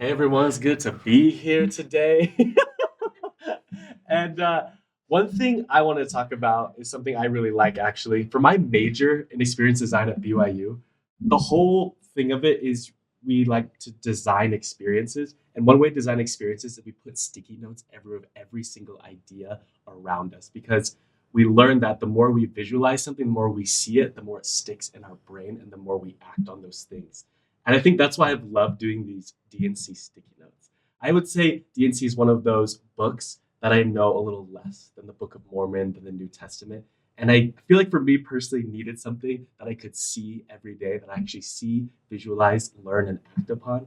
Hey everyone, it's good to be here today. and One thing I want to talk about is something I really like actually. For my major in experience design at BYU, the whole thing of it is we like to design experiences. And one way to design experiences is we put sticky notes everywhere of every single idea around us because we learn that the more we visualize something, the more we see it, the more it sticks in our brain, and the more we act on those things. And I think that's why I've loved doing these DNC sticky notes. I would say DNC is one of those books that I know a little less than the Book of Mormon, than the New Testament. And I feel like for me personally, needed something that I could see every day, that I actually see, visualize, learn, and act upon.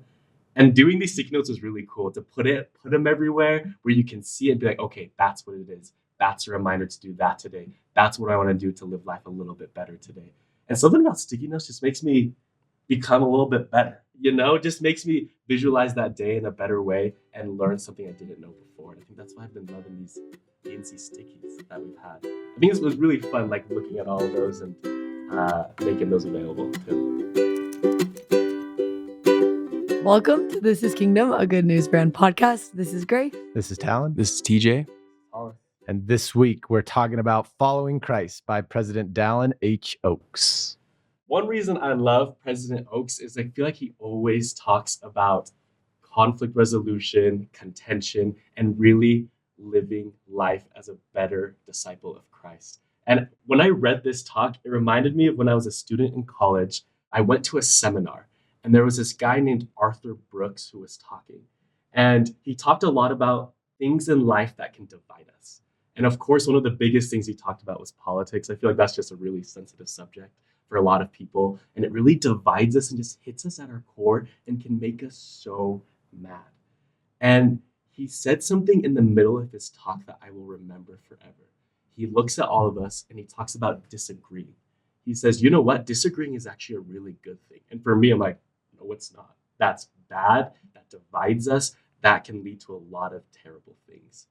And doing these sticky notes was really cool to put them everywhere where you can see it and be like, okay, that's what it is. That's a reminder to do that today. That's what I want to do to live life a little bit better today. And something about sticky notes just makes me become a little bit better. It just makes me visualize that day in a better way and learn something I didn't know before. And I think that's why I've been loving these DNC stickies that we've had. I think it was really fun, like looking at all of those and making those available too. Welcome to This is Kingdom, a Good News Brand podcast. This is Gray. This is Talon. This is TJ. And this week we're talking about Following Christ by President Dallin H. Oaks. One reason I love President Oaks is I feel like he always talks about conflict resolution, contention, and really living life as a better disciple of Christ. And when I read this talk, it reminded me of when I was a student in college. I went to a seminar, and there was this guy named Arthur Brooks who was talking. And he talked a lot about things in life that can divide us. And of course, one of the biggest things he talked about was politics. I feel like that's just a really sensitive subject for a lot of people. And it really divides us and just hits us at our core and can make us so mad. And he said something in the middle of his talk that I will remember forever. He looks at all of us and he talks about disagreeing. He says, you know what? Disagreeing is actually a really good thing. And for me, I'm like, no, it's not. That's bad. That divides us. That can lead to a lot of terrible things.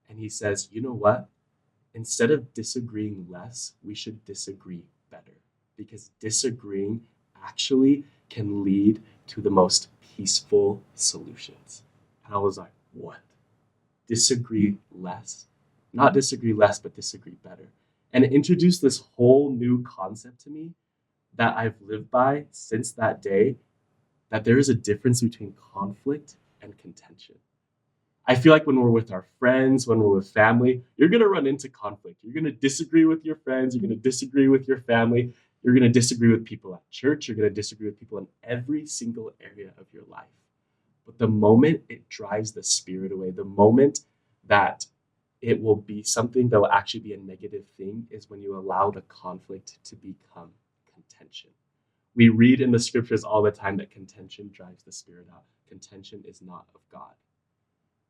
And he says, you know what? Instead of disagreeing less, we should disagree better. Because disagreeing actually can lead to the most peaceful solutions. And I was like, what? Disagree less? Not disagree less, but disagree better. And it introduced this whole new concept to me that I've lived by since that day, that there is a difference between conflict and contention. I feel like when we're with our friends, when we're with family, you're going to run into conflict. You're going to disagree with your friends. You're going to disagree with your family. You're going to disagree with people at church. You're going to disagree with people in every single area of your life. But the moment it drives the spirit away, the moment that it will be something that will actually be a negative thing is when you allow the conflict to become contention. We read in the scriptures all the time that contention drives the spirit out. Contention is not of God.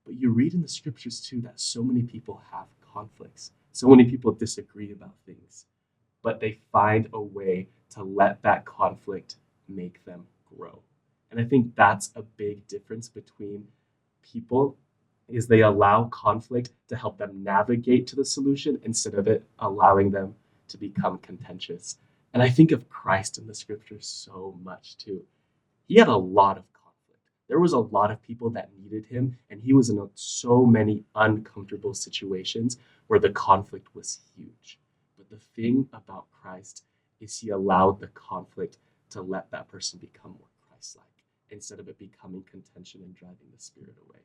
But you read in the scriptures too that so many people have conflicts. So many people disagree about things. But they find a way to let that conflict make them grow. And I think that's a big difference between people, is they allow conflict to help them navigate to the solution instead of it allowing them to become contentious. And I think of Christ in the scriptures so much too. He had a lot of conflict. There was a lot of people that needed him, and he was in so many uncomfortable situations where the conflict was huge. But the thing about Christ is he allowed the conflict to let that person become more Christ-like instead of it becoming contention and driving the spirit away.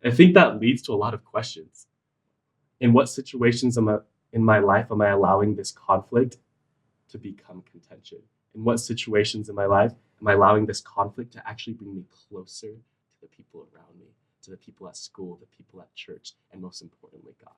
I think that leads to a lot of questions. In what situations in my life am I allowing this conflict to become contention? In what situations in my life am I allowing this conflict to actually bring me closer to the people around me, to the people at school, the people at church, and most importantly, God?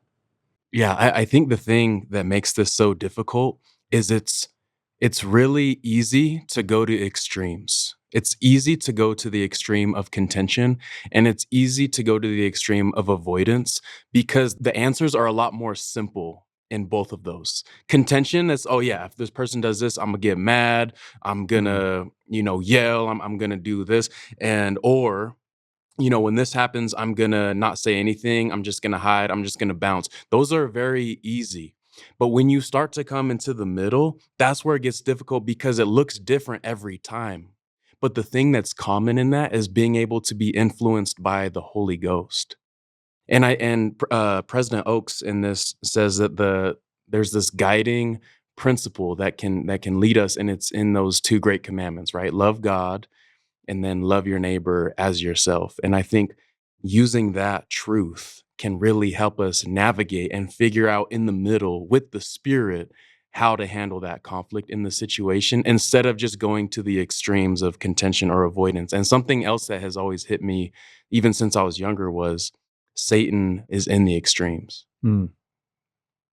Yeah, I think the thing that makes this so difficult is it's really easy to go to extremes. It's easy to go to the extreme of contention, and it's easy to go to the extreme of avoidance because the answers are a lot more simple in both of those. Contention is, oh yeah, if this person does this, I'm gonna get mad, I'm gonna, yell, I'm gonna do this, and or when this happens, I'm gonna not say anything. I'm just gonna hide. I'm just gonna bounce. Those are very easy. But when you start to come into the middle, that's where it gets difficult because it looks different every time. But the thing that's common in that is being able to be influenced by the Holy Ghost. And President Oakes in this says that there's this guiding principle that can lead us, and it's in those two great commandments, right? Love God and then love your neighbor as yourself. And I think using that truth can really help us navigate and figure out in the middle with the Spirit how to handle that conflict in the situation instead of just going to the extremes of contention or avoidance. And something else that has always hit me, even since I was younger, was Satan is in the extremes. Hmm.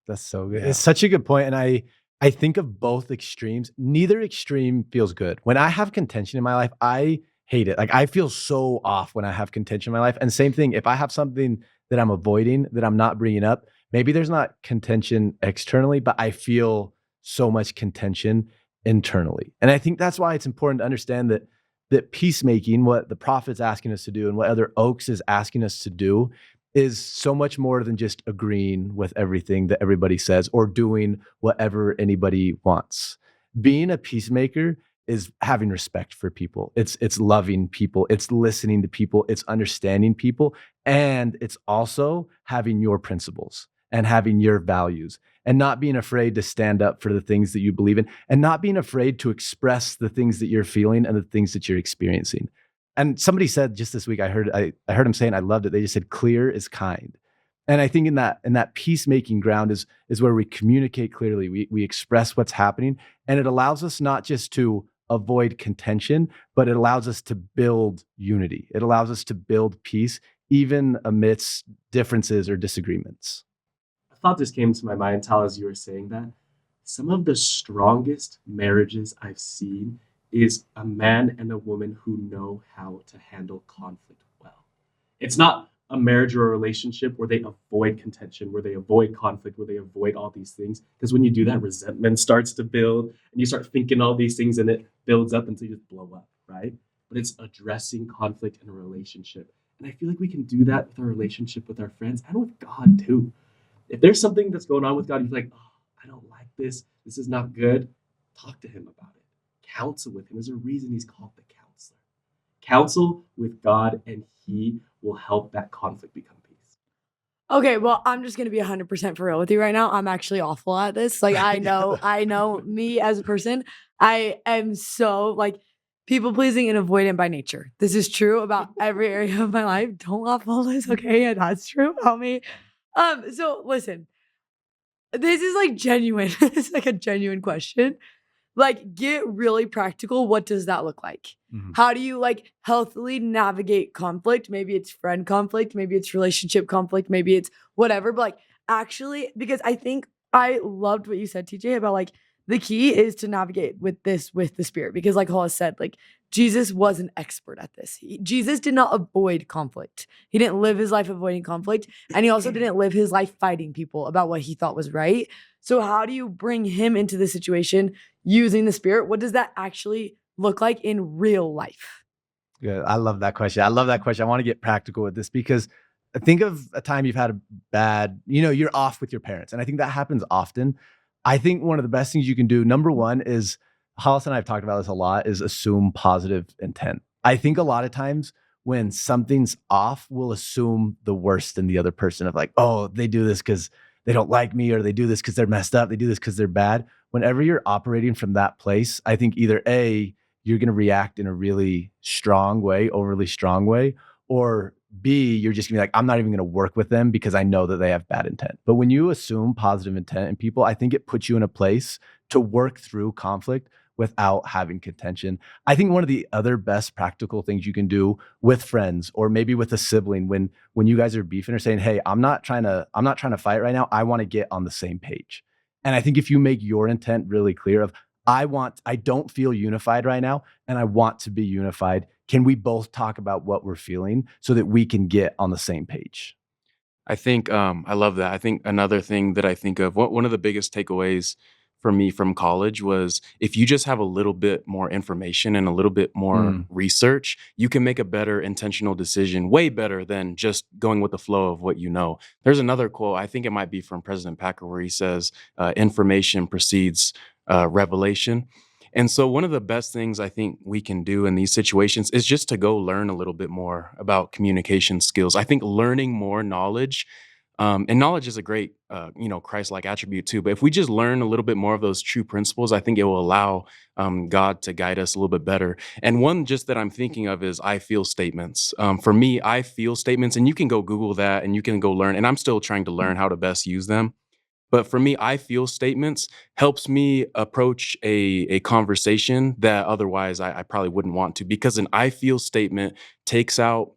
That's so good. Yeah. It's such a good point. And I think of both extremes. Neither extreme feels good. When I have contention in my life, I hate it. Like I feel so off when I have contention in my life. And same thing, if I have something that I'm avoiding, that I'm not bringing up, maybe there's not contention externally, but I feel so much contention internally. And I think that's why it's important to understand that peacemaking, what the prophet's asking us to do and what other Oaks is asking us to do, is so much more than just agreeing with everything that everybody says or doing whatever anybody wants. Being a peacemaker is having respect for people. It's loving people, it's listening to people, it's understanding people, and it's also having your principles and having your values and not being afraid to stand up for the things that you believe in and not being afraid to express the things that you're feeling and the things that you're experiencing. And somebody said just this week, I heard him saying, I loved it. They just said, clear is kind. And I think in that peacemaking ground is where we communicate clearly. We express what's happening, and it allows us not just to avoid contention, but it allows us to build unity. It allows us to build peace, even amidst differences or disagreements. A thought just came to my mind, Tal, as you were saying that. Some of the strongest marriages I've seen is a man and a woman who know how to handle conflict well. It's not a marriage or a relationship where they avoid contention, where they avoid conflict, where they avoid all these things. Because when you do that, resentment starts to build and you start thinking all these things and it builds up until you just blow up, right? But it's addressing conflict in a relationship. And I feel like we can do that with our relationship with our friends and with God too. If there's something that's going on with God, you're like, oh, I don't like this. This is not good. Talk to him about it. Counsel with him. There's a reason he's called the counselor. Counsel with God, and he will help that conflict become peace. Okay, well, I'm just gonna be 100% for real with you right now. I'm actually awful at this. Like, I know me as a person. I am so like people pleasing and avoidant by nature. This is true about every area of my life. Don't laugh at all this, okay? And that's true about me. So listen, this is like genuine. It's like a genuine question. Like, get really practical. What does that look like? Mhm. How do you like healthily navigate conflict? Maybe it's friend conflict, maybe it's relationship conflict, maybe it's whatever. But like, actually, because I think I loved what you said, TJ, about like the key is to navigate with this with the Spirit. Because, like Hollis said, like Jesus was an expert at this. Jesus did not avoid conflict. He didn't live his life avoiding conflict, and he also didn't live his life fighting people about what he thought was right. So, how do you bring him into the situation using the Spirit? What does that actually look like in real life? Good. I love that question. I love that question. I want to get practical with this because think of a time you've had a bad, you're off with your parents. And I think that happens often. I think one of the best things you can do, number one, is Hollis and I have talked about this a lot, is assume positive intent. I think a lot of times when something's off, we'll assume the worst in the other person of like, oh, they do this because they don't like me, or they do this because they're messed up. They do this because they're bad. Whenever you're operating from that place, I think either A, you're going to react in a really strong way, overly strong way, or B, you're just gonna be like, I'm not even going to work with them because I know that they have bad intent. But when you assume positive intent in people, I think it puts you in a place to work through conflict without having contention. I think one of the other best practical things you can do with friends or maybe with a sibling when you guys are beefing or saying, hey, I'm not trying to fight right now. I want to get on the same page. And I think if you make your intent really clear of, I don't feel unified right now, and I want to be unified. Can we both talk about what we're feeling so that we can get on the same page? I think I love that. I think another thing that I think of, one of the biggest takeaways for me from college was if you just have a little bit more information and a little bit more research, you can make a better intentional decision, way better than just going with the flow of what you know. There's another quote, I think it might be from President Packer, where he says, information precedes revelation. And so one of the best things I think we can do in these situations is just to go learn a little bit more about communication skills. I think learning more knowledge, and knowledge is a great, Christ-like attribute too. But if we just learn a little bit more of those true principles, I think it will allow God to guide us a little bit better. And one just that I'm thinking of is I feel statements. For me, I feel statements, and you can go Google that and you can go learn. And I'm still trying to learn how to best use them. But for me, I feel statements helps me approach a conversation that otherwise I probably wouldn't want to, because an I feel statement takes out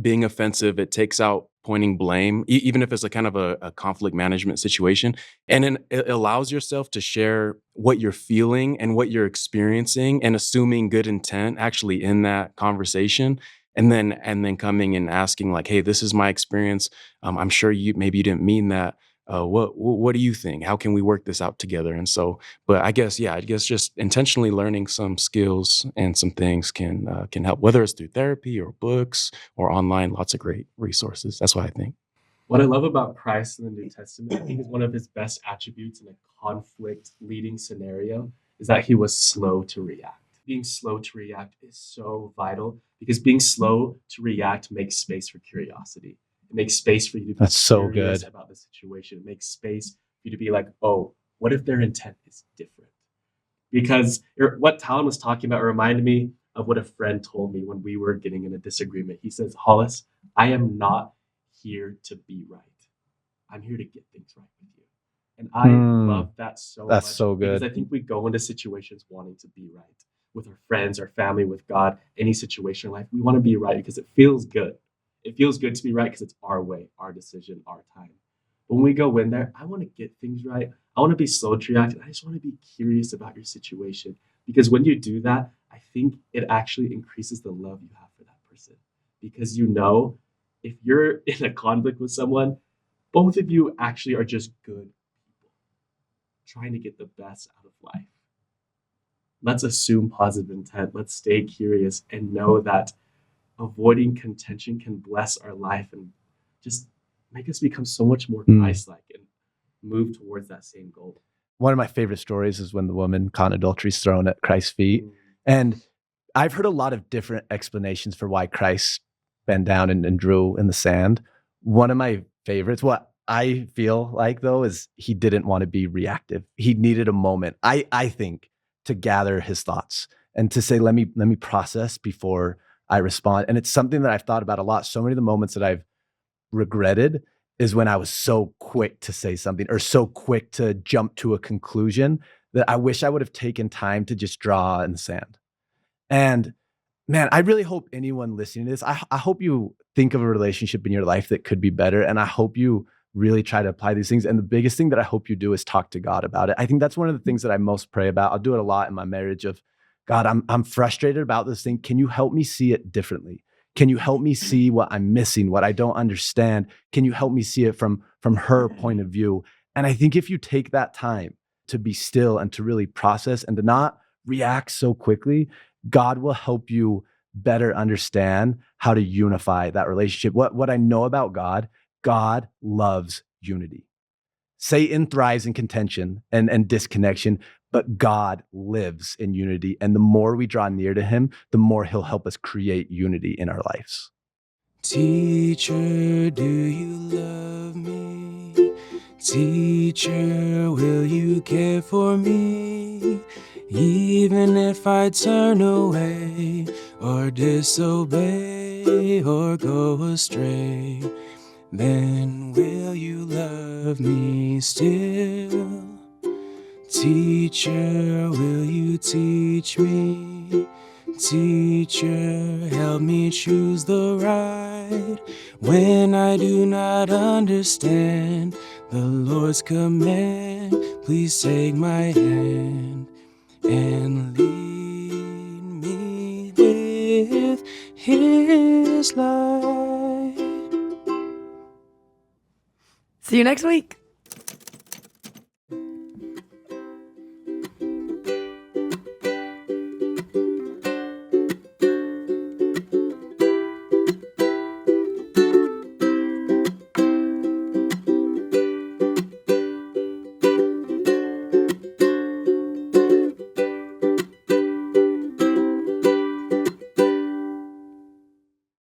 being offensive. It takes out pointing blame, even if it's a kind of a conflict management situation. And then it allows yourself to share what you're feeling and what you're experiencing and assuming good intent actually in that conversation. And then coming and asking like, hey, this is my experience. I'm sure you didn't mean that. What do you think? How can we work this out together? And so, but I guess just intentionally learning some skills and some things can help, whether it's through therapy or books or online. Lots of great resources. That's what I think. What I love about Christ in the New Testament, I think is one of his best attributes in a conflict leading scenario is that he was slow to react. Being slow to react is so vital because being slow to react makes space for curiosity. It makes space for you to be That's so curious good. about the situation. It makes space for you to be like, oh, what if their intent is different? Because what Talon was talking about reminded me of what a friend told me when we were getting in a disagreement. He says, Hollis, I am not here to be right. I'm here to get things right with you. And I love that so That's much so because good. I think we go into situations wanting to be right with our friends, our family, with God, any situation in life. We want to be right because it feels good. It feels good to be right because it's our way, our decision, our time. But when we go in there, I want to get things right. I want to be slow to react. And I just want to be curious about your situation. Because when you do that, I think it actually increases the love you have for that person. Because you know, if you're in a conflict with someone, both of you actually are just good people trying to get the best out of life. Let's assume positive intent. Let's stay curious and know that avoiding contention can bless our life and just make us become so much more Christ-like and move towards that same goal. One of my favorite stories is when the woman caught in adultery is thrown at Christ's feet. And I've heard a lot of different explanations for why Christ bent down and drew in the sand. One of my favorites, what I feel like though, is he didn't want to be reactive. He needed a moment, I think, to gather his thoughts and to say, let me process before I respond. And it's something that I've thought about a lot. So many of the moments that I've regretted is when I was so quick to say something or so quick to jump to a conclusion that I wish I would have taken time to just draw in the sand. And man, I really hope anyone listening to this, I hope you think of a relationship in your life that could be better. And I hope you really try to apply these things. And the biggest thing that I hope you do is talk to God about it. I think that's one of the things that I most pray about. I'll do it a lot in my marriage of, God, I'm frustrated about this thing. Can you help me see it differently? Can you help me see what I'm missing, what I don't understand? Can you help me see it from her point of view? And I think if you take that time to be still and to really process and to not react so quickly, God will help you better understand how to unify that relationship. What I know about God, God loves unity. Satan thrives in contention and disconnection, but God lives in unity. And the more we draw near to him, the more he'll help us create unity in our lives. Teacher, do you love me? Teacher, will you care for me? Even if I turn away or disobey or go astray, then will you love me still? Teacher, will you teach me? Teacher, help me choose the right when I do not understand the Lord's command. Please take my hand and lead me with his light. See you next week.